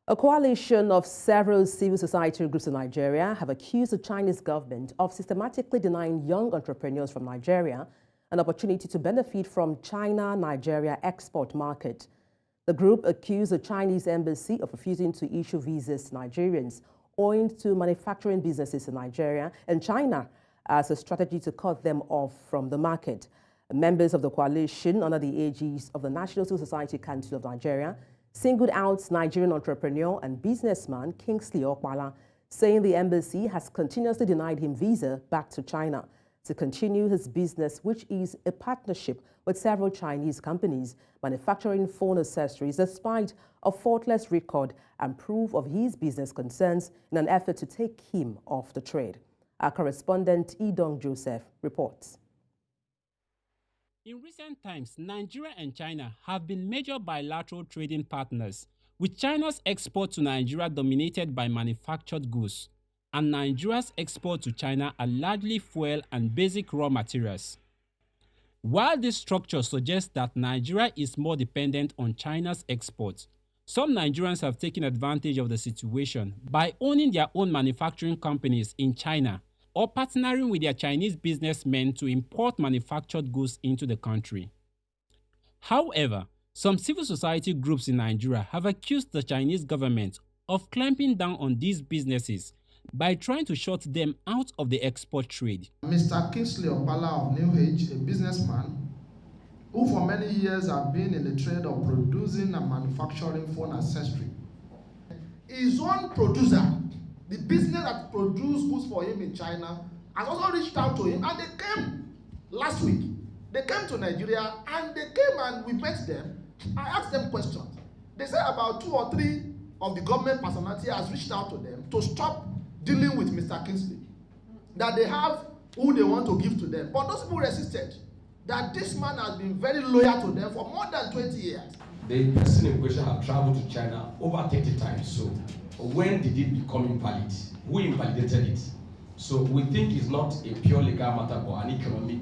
A coalition of several civil society groups in Nigeria have accused the Chinese government of systematically denying young entrepreneurs from Nigeria an opportunity to benefit from China-Nigeria export market. The group accused the Chinese embassy of refusing to issue visas to Nigerians owing to manufacturing businesses in Nigeria and China as a strategy to cut them off from the market. Members of the coalition under the aegis of the National Civil Society Council of Nigeria singled out Nigerian entrepreneur and businessman Kingsley Okpala, saying the embassy has continuously denied him visa back to China to continue his business, which is a partnership with several Chinese companies manufacturing phone accessories, despite a faultless record and proof of his business concerns in an effort to take him off the trade. Our correspondent Idong Joseph reports. In recent times, Nigeria and China have been major bilateral trading partners, with China's export to Nigeria dominated by manufactured goods, and Nigeria's export to China are largely fuel and basic raw materials. While this structure suggests that Nigeria is more dependent on China's exports, some Nigerians have taken advantage of the situation by owning their own manufacturing companies in China or partnering with their Chinese businessmen to import manufactured goods into the country. However, some civil society groups in Nigeria have accused the Chinese government of clamping down on these businesses by trying to shut them out of the export trade. Mr. Kingsley Okpala of New Age, a businessman who for many years have been in the trade of producing and manufacturing phone accessory. His own producer, the business that produced goods for him in China, has also reached out to him, and they came last week. They came to Nigeria and they came and we met them. I asked them questions. They said about 2 or 3 of the government personality has reached out to them to stop dealing with Mr. Kingsley. That they have who they want to give to them. But those people resisted. That this man has been very loyal to them for more than 20 years. The person in question have traveled to China over 30 times. So when did it become invalid? Who invalidated it? So we think it's not a pure legal matter but an economic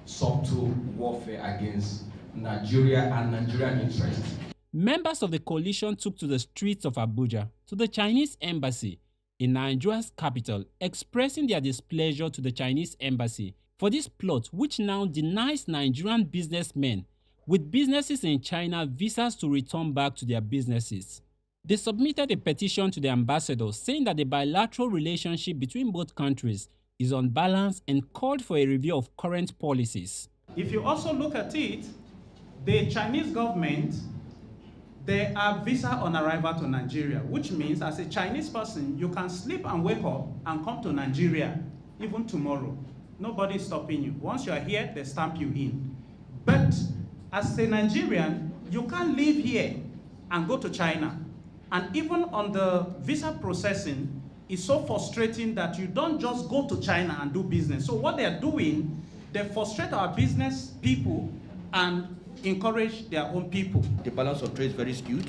subtle warfare against Nigeria and Nigerian interests. Members of the coalition took to the streets of Abuja to the Chinese embassy in Nigeria's capital, expressing their displeasure to the Chinese embassy for this plot which now denies Nigerian businessmen with businesses in China visas to return back to their businesses. They submitted a petition to the ambassador saying that the bilateral relationship between both countries is unbalanced and called for a review of current policies. If you also look at it, the Chinese government, they are visa on arrival to Nigeria, which means as a Chinese person, you can sleep and wake up and come to Nigeria even tomorrow. Nobody is stopping you. Once you are here, they stamp you in. But as a Nigerian, you can't live here and go to China. And even on the visa processing, it's so frustrating that you don't just go to China and do business. So what they're doing, they frustrate our business people and encourage their own people. The balance of trade is very skewed.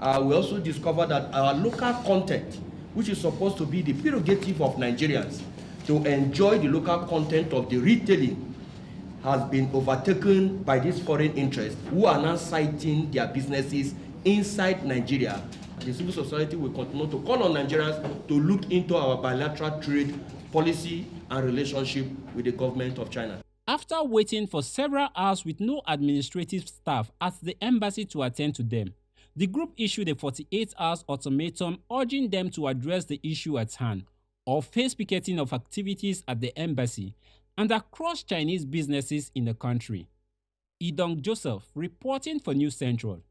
We also discovered that our local content, which is supposed to be the prerogative of Nigerians to enjoy the local content of the retailing, has been overtaken by these foreign interests who are now citing their businesses inside Nigeria. The civil society will continue to call on Nigerians to look into our bilateral trade policy and relationship with the government of China. After waiting for several hours with no administrative staff at the embassy to attend to them, the group issued a 48-hour ultimatum urging them to address the issue at hand or face picketing of activities at the embassy and across Chinese businesses in the country. Idong Joseph reporting for News Central.